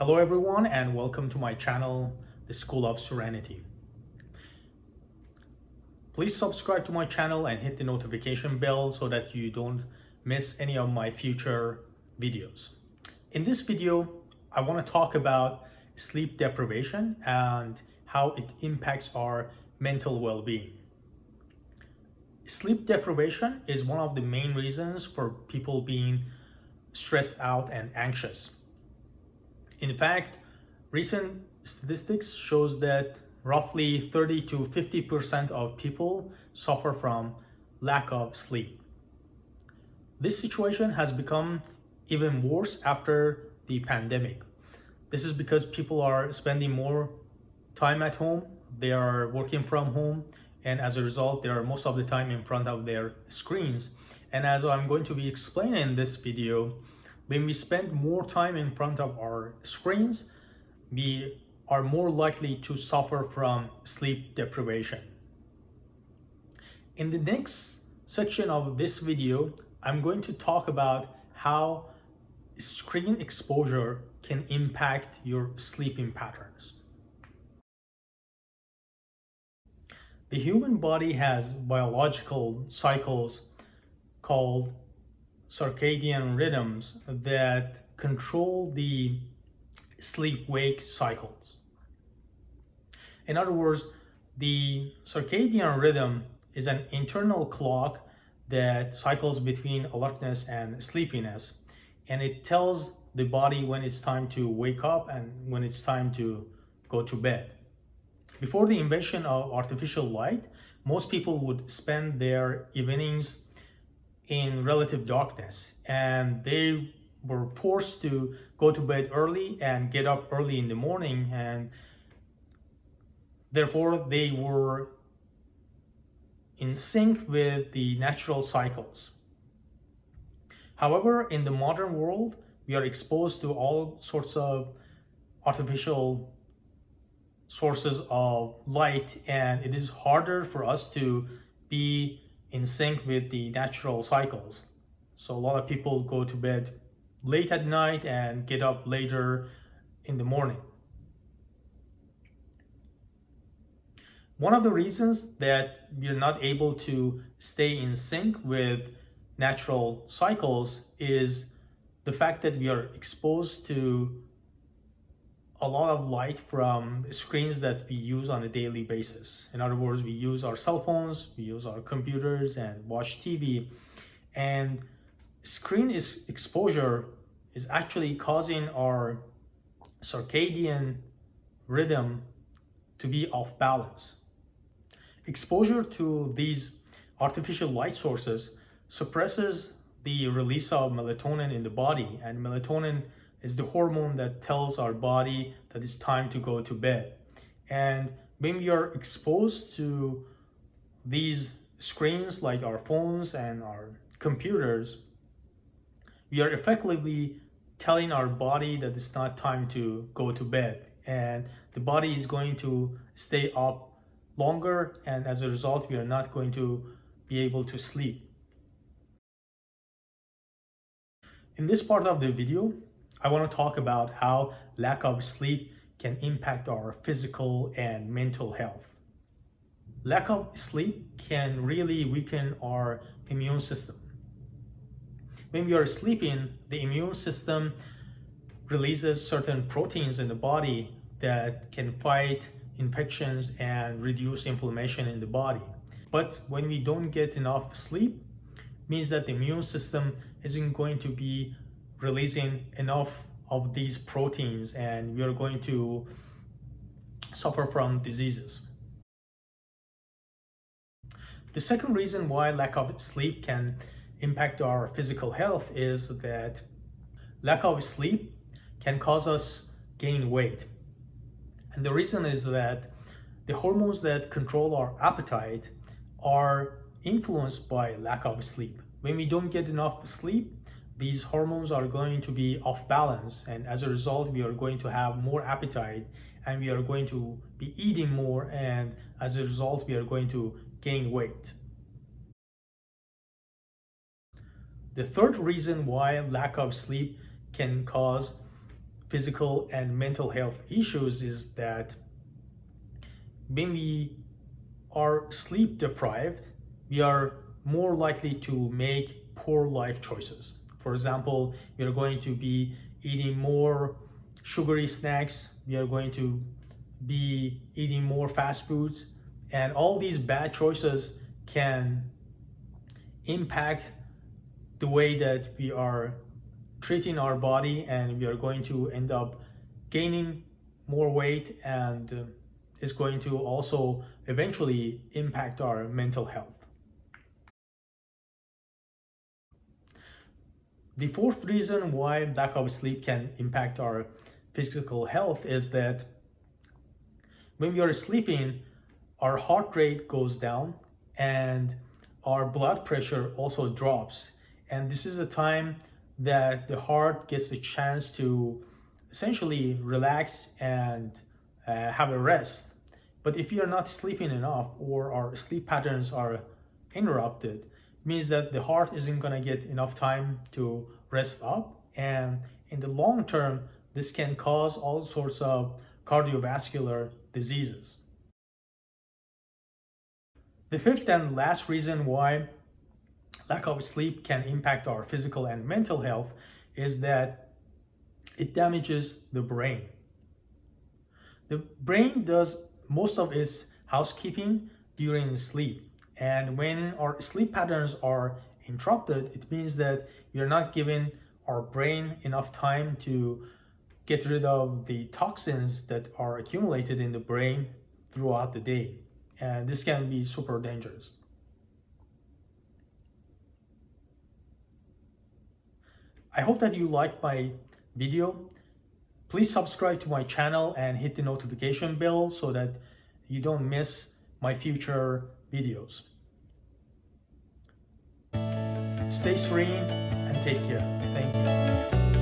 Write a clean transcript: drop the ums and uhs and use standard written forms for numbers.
Hello everyone and welcome to my channel, The School of Serenity. Please subscribe to my channel and hit the notification bell so that you don't miss any of my future videos. In this video, I want to talk about sleep deprivation and how it impacts our mental well-being. Sleep deprivation is one of the main reasons for people being stressed out and anxious. In fact, recent statistics shows that roughly 30 to 50% of people suffer from lack of sleep. This situation has become even worse after the pandemic. This is because people are spending more time at home, they are working from home, and as a result, they are most of the time in front of their screens. And as I'm going to be explaining in this video, when we spend more time in front of our screens, we are more likely to suffer from sleep deprivation. In the next section of this video, I'm going to talk about how screen exposure can impact your sleeping patterns. The human body has biological cycles called circadian rhythms that control the sleep-wake cycles. In other words, the circadian rhythm is an internal clock that cycles between alertness and sleepiness, and it tells the body when it's time to wake up and when it's time to go to bed. Before the invention of artificial light, most people would spend their evenings in relative darkness, and they were forced to go to bed early and get up early in the morning, and therefore they were in sync with the natural cycles. However, in the modern world, we are exposed to all sorts of artificial sources of light, and it is harder for us to be in sync with the natural cycles. So a lot of people go to bed late at night and get up later in the morning. One of the reasons that we're not able to stay in sync with natural cycles is the fact that we are exposed to a lot of light from screens that we use on a daily basis. In other words, we use our cell phones, we use our computers and watch TV, and screen exposure is actually causing our circadian rhythm to be off balance. Exposure to these artificial light sources suppresses the release of melatonin in the body, and melatonin is the hormone that tells our body that it's time to go to bed. And when we are exposed to these screens like our phones and our computers, we are effectively telling our body that it's not time to go to bed, and the body is going to stay up longer, and as a result, we are not going to be able to sleep. In this part of the video, I want to talk about how lack of sleep can impact our physical and mental health. Lack of sleep can really weaken our immune system. When we are sleeping, the immune system releases certain proteins in the body that can fight infections and reduce inflammation in the body. But when we don't get enough sleep, means that the immune system isn't going to be releasing enough of these proteins, and we are going to suffer from diseases. The second reason why lack of sleep can impact our physical health is that lack of sleep can cause us gain weight. And the reason is that the hormones that control our appetite are influenced by lack of sleep. When we don't get enough sleep, these hormones are going to be off balance, and as a result, we are going to have more appetite, and we are going to be eating more, and as a result, we are going to gain weight. The third reason why lack of sleep can cause physical and mental health issues is that when we are sleep deprived, we are more likely to make poor life choices. For example, you're going to be eating more sugary snacks, you're going to be eating more fast foods, and all these bad choices can impact the way that we are treating our body, and we are going to end up gaining more weight, and is going to also eventually impact our mental health. The fourth reason why lack of sleep can impact our physical health is that when we are sleeping, our heart rate goes down and our blood pressure also drops. And this is a time that the heart gets a chance to essentially relax and have a rest. But if you're not sleeping enough or our sleep patterns are interrupted, it means that the heart isn't going to get enough time to rest up. And in the long term, this can cause all sorts of cardiovascular diseases. The fifth and last reason why lack of sleep can impact our physical and mental health is that it damages the brain. The brain does most of its housekeeping during sleep. And when our sleep patterns are interrupted, it means that we are not giving our brain enough time to get rid of the toxins that are accumulated in the brain throughout the day. And this can be super dangerous. I hope that you liked my video. Please subscribe to my channel and hit the notification bell so that you don't miss my future videos. Stay serene and take care. Thank you.